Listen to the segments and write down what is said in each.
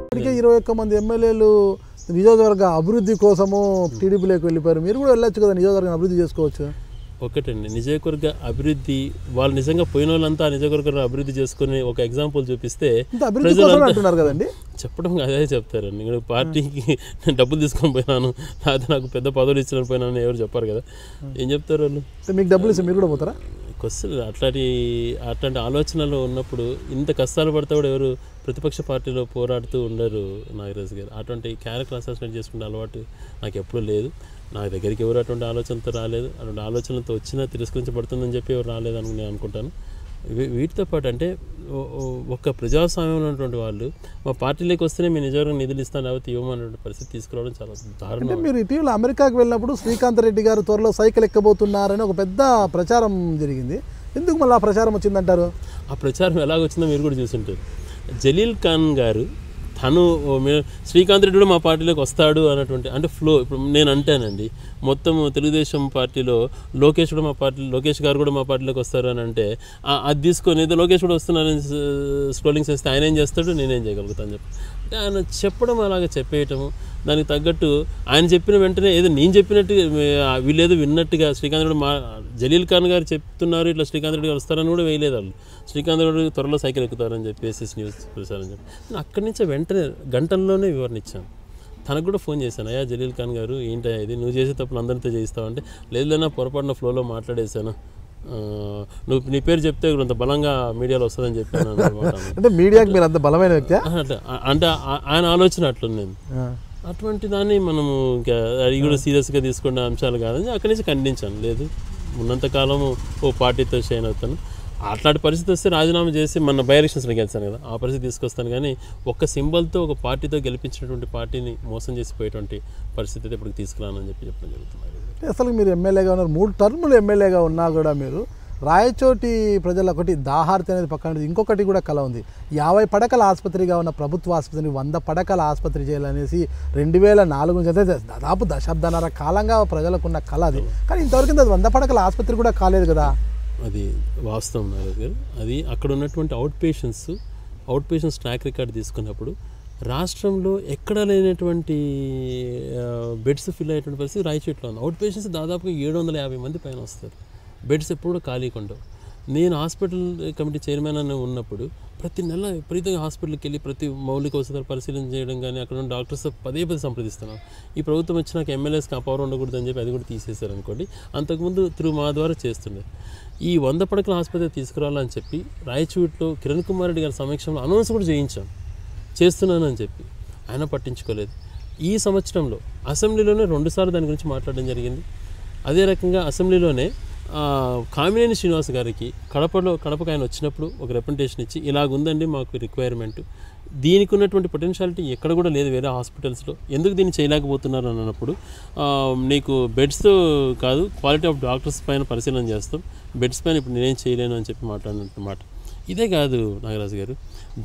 ఇప్పటికే 21 మంది ఎమ్మెల్యేలు నియోజకవర్గ అభివృద్ధి కోసము టీడీపీలోకి వెళ్ళిపోయారు. మీరు కూడా వెళ్ళొచ్చు కదా, నియోజకవర్గం అభివృద్ధి చేసుకోవచ్చు. ఒకటండి, నియోజకవర్గ అభివృద్ధి వాళ్ళు నిజంగా పోయిన వాళ్ళంతా నియోజకవర్గ అభివృద్ధి చేసుకుని ఒక ఎగ్జాంపుల్ చూపిస్తే అంటున్నారు కదండి. చెప్పడం అదే చెప్తారండి. నేను పార్టీకి నేను డబ్బులు తీసుకొని పోయినాను, లేకపోతే నాకు పెద్ద పదవులు ఇచ్చిన పోయినాను ఎవరు చెప్పారు కదా. ఏం చెప్తారు వాళ్ళు? మీకు డబ్బులు ఇస్తే మీరు కూడా పోతారా? క్వశ్చన్ అట్లాంటి ఆలోచనలు ఉన్నప్పుడు ఇంత కష్టాలు పడితే కూడా ఎవరు ప్రతిపక్ష పార్టీలో పోరాడుతూ ఉండరు నాగరాజు గారు. అటువంటి క్యారెక్టర్ అసెస్మెంట్ చేసుకునే అలవాటు నాకు ఎప్పుడూ లేదు. నా దగ్గరికి ఎవరు అటువంటి ఆలోచనతో రాలేదు. అటువంటి ఆలోచనలతో వచ్చినా తిరస్కరించబడుతుందని చెప్పి ఎవరు రాలేదని నేను అనుకుంటాను. వీటితో పాటు అంటే ఒక ప్రజాస్వామ్యంలో ఉన్నటువంటి వాళ్ళు మా పార్టీలోకి వస్తేనే మీ నిజంగా నిధులు ఇస్తాను లేకపోతే ఇవ్వమనేటువంటి పరిస్థితి తీసుకురావడం చాలా దారుణం. మీరు ఇటీవల అమెరికాకు వెళ్ళినప్పుడు శ్రీకాంత్ రెడ్డి గారు త్వరలో సైకిల్ ఎక్కబోతున్నారని ఒక పెద్ద ప్రచారం జరిగింది. ఎందుకు మళ్ళీ ఆ ప్రచారం వచ్చిందంటారు? ఆ ప్రచారం ఎలాగొచ్చిందో మీరు కూడా చూసుంటారు. జలీల్ ఖాన్ గారు తను శ్రీకాంత్ రెడ్డి కూడా మా పార్టీలోకి వస్తాడు అన్నటువంటి అంటే ఫ్లో. ఇప్పుడు నేను అంటానండి, మొత్తం తెలుగుదేశం పార్టీలో లోకేష్ గారు కూడా మా పార్టీలోకి వస్తారు అని అంటే అది తీసుకొని ఏదో లోకేష్ కూడా వస్తున్నారని స్క్రోలింగ్ చేస్తే ఆయన ఏం చేస్తాడు, నేనేం చేయగలుగుతాను చెప్పి అంటే ఆయన చెప్పడం అలాగే చెప్పేయటము. దానికి తగ్గట్టు ఆయన చెప్పిన వెంటనే ఏదో నేను చెప్పినట్టు వీళ్ళేదో విన్నట్టుగా శ్రీకాంత్ రెడ్డి జలీల్ ఖాన్ గారు చెప్తున్నారు ఇట్లా శ్రీకాంత్ రెడ్డి గారు వస్తారని కూడా వేయలేదు వాళ్ళు. శ్రీకాంత్ రెడ్డి త్వరలో సైకిల్ ఎక్కుతారని చెప్పేసి న్యూస్ ప్రచారం చెప్పి నేను అక్కడి నుంచే వెంటనే గంటల్లోనే వివరణ ఇచ్చాను. తనకు కూడా ఫోన్ చేశాను, అయ్యా జలీల్ ఖాన్ గారు ఏంటయ్యా ఇది, నువ్వు చేసే తప్పులు అందరితో చేయిస్తావు అంటే లేదన్నా పొరపాటున ఫ్లోలో మాట్లాడేశాను, నువ్వు నీ పేరు చెప్తే కొంత బలంగా మీడియాలో వస్తుందని చెప్పాను అనమాట. అంటే మీడియాకి మీరు అంత బలమైన వ్యక్తి అంటే ఆయన ఆలోచన అట్లుంది. అటువంటి దాన్ని మనము ఇంకా అది కూడా సీరియస్గా తీసుకునే అంశాలు కాదని అక్కడి నుంచి ఖండించాను. లేదు ఉన్నంతకాలము ఓ పార్టీతో షైన్ అవుతాను, అట్లాంటి పరిస్థితి వస్తే రాజీనామా చేసి మన బై ఎలక్షన్స్లో గెలిచాను కదా ఆ పరిస్థితి తీసుకొస్తాను. కానీ ఒక్క సింబల్తో ఒక పార్టీతో గెలిపించినటువంటి పార్టీని మోసం చేసిపోయేటువంటి పరిస్థితి అయితే ఇప్పుడు తీసుకురానని చెప్పడం జరుగుతుంది. అసలు మీరు ఎమ్మెల్యేగా ఉన్నారు, 3 టర్ములు ఎమ్మెల్యేగా ఉన్నా కూడా మీరు రాయచోటి ప్రజల ఒకటి దాహార్తి అనేది పక్కన, ఇంకొకటి కూడా కల ఉంది. 50 పడకల ఆసుపత్రిగా ఉన్న ప్రభుత్వ ఆసుపత్రిని 100 పడకల ఆసుపత్రి చేయాలనేసి 2004 నుంచి అయితే దాదాపు దశాబ్దాన్నర కాలంగా ప్రజలకున్న కళ అది. కానీ ఇంతవరకు అది 100 పడకల ఆసుపత్రి కూడా కాలేదు కదా. అది వాస్తవం నాగరాజు గారు. అది అక్కడ ఉన్నటువంటి అవుట్ పేషెంట్స్ ట్రాక్ రికార్డ్ తీసుకున్నప్పుడు రాష్ట్రంలో ఎక్కడ లేనటువంటి బెడ్స్ ఫిల్ అయ్యేటువంటి పరిస్థితి రాయచోట్లో ఉంది. అవుట్ పేషెంట్స్ దాదాపుగా 750 మంది పైన వస్తారు. బెడ్స్ ఎప్పుడు కూడా ఖాళీగా ఉండవు. నేను హాస్పిటల్ కమిటీ చైర్మన్ అని ఉన్నప్పుడు ప్రతి నెల విపరీతంగా హాస్పిటల్కి వెళ్ళి ప్రతి మౌలిక వసతులు పరిశీలన చేయడం కానీ అక్కడ ఉన్న డాక్టర్స్ పదే సంప్రదిస్తున్నాం. ఈ ప్రభుత్వం వచ్చినాక ఎమ్మెల్యేస్కి ఆ పవర్ ఉండకూడదని చెప్పి అది కూడా తీసేశారు అనుకోండి. అంతకుముందు మా ద్వారా చేస్తుండే ఈ 100 పడకల ఆసుపత్రి తీసుకురావాలని చెప్పి రాయచూట్లో కిరణ్ కుమార్ రెడ్డి గారి సమక్షంలో అనౌన్స్ కూడా చేస్తున్నానని చెప్పి ఆయన పట్టించుకోలేదు. ఈ సంవత్సరంలో అసెంబ్లీలోనే 2 సార్లు దాని గురించి మాట్లాడడం జరిగింది. అదే రకంగా అసెంబ్లీలోనే కామినేని శ్రీనివాస్ గారికి కడపకు ఆయన వచ్చినప్పుడు ఒక రిప్రజెంటేషన్ ఇచ్చి ఇలాగుందండి మాకు రిక్వైర్మెంట్, దీనికి ఉన్నటువంటి పొటెన్షియాలిటీ ఎక్కడ కూడా లేదు వేరే హాస్పిటల్స్లో, ఎందుకు దీన్ని చేయలేకపోతున్నారు అని అన్నప్పుడు నీకు బెడ్స్ కాదు క్వాలిటీ ఆఫ్ డాక్టర్స్ పైన పరిశీలన చేస్తాం, బెడ్స్ పైన ఇప్పుడు నేనేం చేయలేను అని చెప్పి మాట్లాడినమాట. ఇదే కాదు నాగరాజు గారు,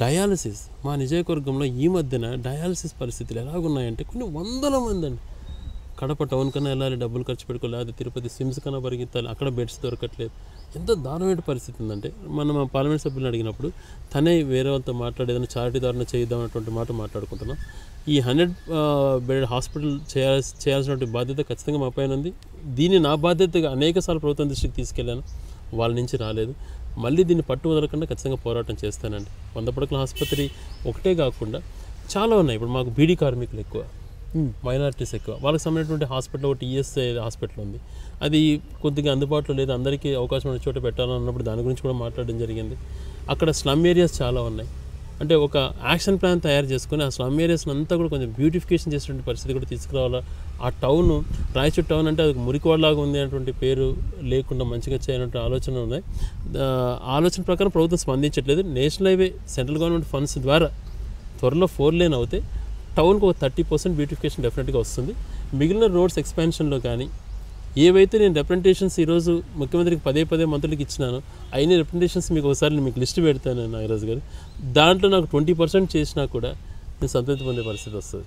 డయాలసిస్ మా నియోజకవర్గంలో ఈ మధ్యన డయాలసిస్ పరిస్థితులు ఎలాగున్నాయంటే కొన్ని 100 మంది అండి. కడప టౌన్ కన్నా వెళ్ళాలి, డబ్బులు ఖర్చు పెట్టుకోవాలి, లేదా తిరుపతి స్విమ్స్ కన్నా పరిగెత్తాలి, అక్కడ బెడ్స్ దొరకట్లేదు. ఎంత దారుణమైన పరిస్థితి ఉందంటే మనం మా పార్లమెంట్ సభ్యులను అడిగినప్పుడు తనే వేరే వాళ్ళతో మాట్లాడేదని చారిటీ ద్వారా చేద్దాం అన్నటువంటి మాట మాట్లాడుకుంటున్నాం. ఈ 100 బెడ్ హాస్పిటల్ చేయాల్సినటువంటి బాధ్యత ఖచ్చితంగా మా పైన ఉంది. దీన్ని నా బాధ్యతగా అనేకసార్లు ప్రభుత్వం దృష్టికి తీసుకెళ్ళాను, వాళ్ళ నుంచి రాలేదు. మళ్ళీ దీన్ని పట్టు వదలకుండా ఖచ్చితంగా పోరాటం చేస్తానండి. 100 పడకల ఆసుపత్రి ఒకటే కాకుండా చాలా ఉన్నాయి. ఇప్పుడు మాకు బీడీ కార్మికులు ఎక్కువ, మైనారిటీస్ ఎక్కువ, వాళ్ళకి సంబంధించినటువంటి హాస్పిటల్ ఒకటి ఈఎస్ఐ హాస్పిటల్ ఉంది, అది కొద్దిగా అందుబాటులో లేదు, అందరికీ అవకాశం ఉన్న చోట పెట్టాలన్నప్పుడు దాని గురించి కూడా మాట్లాడడం జరిగింది. అక్కడ స్లమ్ ఏరియాస్ చాలా ఉన్నాయి. అంటే ఒక యాక్షన్ ప్లాన్ తయారు చేసుకుని ఆ స్లమ్ ఏరియాస్ని అంతా కూడా కొంచెం బ్యూటిఫికేషన్ చేసేటువంటి పరిస్థితి కూడా తీసుకురావాలా. ఆ టౌన్ రాయచూర్ టౌన్ అంటే అది మురికివాడలాగా ఉంది అనేటువంటి పేరు లేకుండా మంచిగా చేయనటువంటి ఆలోచన ఉన్నాయి. ఆలోచన ప్రకారం ప్రభుత్వం స్పందించట్లేదు. National highway central government funds ద్వారా త్వరలో 4 లేన్ అవుతాయి. టౌన్కి ఒక 30% బ్యూటిఫికేషన్ డెఫినెట్గా వస్తుంది. మిగిలిన రోడ్స్ ఎక్స్పాన్షన్లో కానీ ఏవైతే నేను రిప్రజెంటేషన్స్ ఈరోజు ముఖ్యమంత్రికి పదే మంత్రులకి ఇచ్చినాను, అయిన రిప్రజెంటేషన్స్ మీకు ఒకసారి మీకు లిస్ట్ పెడతాను నాగరాజు గారు. దాంట్లో నాకు 20% చేసినా కూడా నేను సంతృప్తి పొందే పరిస్థితి వస్తుంది.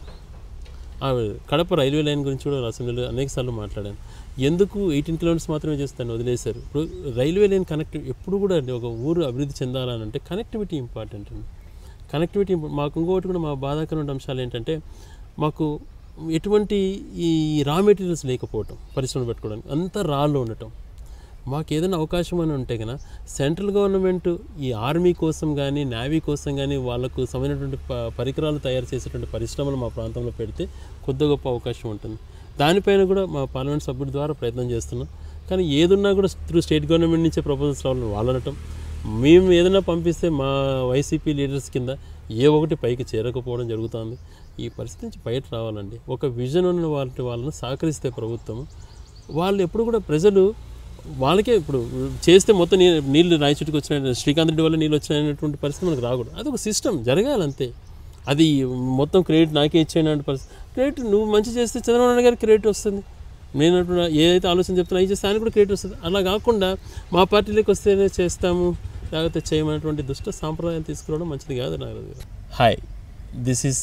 కడప రైల్వే లైన్ గురించి కూడా అసెంబ్లీలో అనేక సార్లు మాట్లాడాను. ఎందుకు 18 కిలోమీటర్స్ మాత్రమే చేస్తాను వదిలేశారు. ఇప్పుడు రైల్వే లైన్ ఎప్పుడు కూడా అండి ఒక ఊరు అభివృద్ధి చెందాలని అంటే కనెక్టివిటీ ఇంపార్టెంట్ అండి. కనెక్టివిటీ మాకు ఇంకొకటి కూడా మా బాధాకరమైన అంశాలు ఏంటంటే మాకు ఎటువంటి ఈ రా మెటీరియల్స్ లేకపోవటం, పరిశ్రమలు పెట్టుకోవడానికి అంతా రాళ్ళు ఉండటం. మాకు ఏదైనా అవకాశం అని ఉంటే కన్నా సెంట్రల్ గవర్నమెంట్ ఈ ఆర్మీ కోసం కానీ నేవీ కోసం కానీ వాళ్ళకు సమైనటువంటి పరికరాలు తయారు చేసేటువంటి పరిశ్రమలు మా ప్రాంతంలో పెడితే కొద్ది గొప్ప అవకాశం ఉంటుంది. దానిపైన కూడా మా పార్లమెంట్ సభ్యుడి ద్వారా ప్రయత్నం చేస్తున్నాం. కానీ ఏదున్నా కూడా త్రూ స్టేట్ గవర్నమెంట్ నుంచే ప్రపోజల్స్ రావాలని వాళ్ళనటం, మేము ఏదైనా పంపిస్తే మా వైసీపీ లీడర్స్ కింద ఏ ఒకటి పైకి చేరకపోవడం జరుగుతుంది. ఈ పరిస్థితి నుంచి బయట రావాలండి. ఒక విజన్ ఉన్న వాళ్ళని సహకరిస్తే ప్రభుత్వం, వాళ్ళు ఎప్పుడు కూడా ప్రజలు వాళ్ళకే ఇప్పుడు చేస్తే మొత్తం నీళ్ళు రాయచుట్టుకు వచ్చిన శ్రీకాంత్ రెడ్డి వల్ల నీళ్ళు వచ్చినటువంటి పరిస్థితి మనకు రాకూడదు. అది ఒక సిస్టమ్ జరగాలంతే. అది మొత్తం క్రెడిట్ నాకే ఇచ్చేటువంటి పరిస్థితి. క్రెడిట్ నువ్వు మంచి చేస్తే చంద్రబాబు నాయుడు గారికి క్రెడిట్ వస్తుంది. నేను ఏదైతే ఆలోచన చెప్తున్నా అవి చేస్తే ఆయన కూడా క్రెడిట్ వస్తుంది. అలా కాకుండా మా పార్టీలోకి వస్తేనే చేస్తాము లేకపోతే చేయమనేటువంటి దుష్ట సాంప్రదాయం తీసుకురావడం మంచిది కాదు నాగరాజు గారు. Hi, this is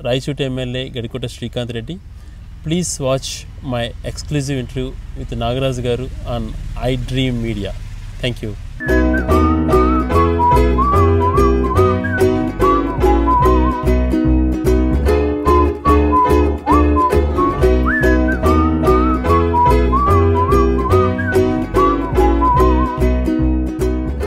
Rayachoti MLA Gadikota Srikanth Reddy. Please watch my exclusive interview with Nagaraj Garu on iDream Media. Thank you.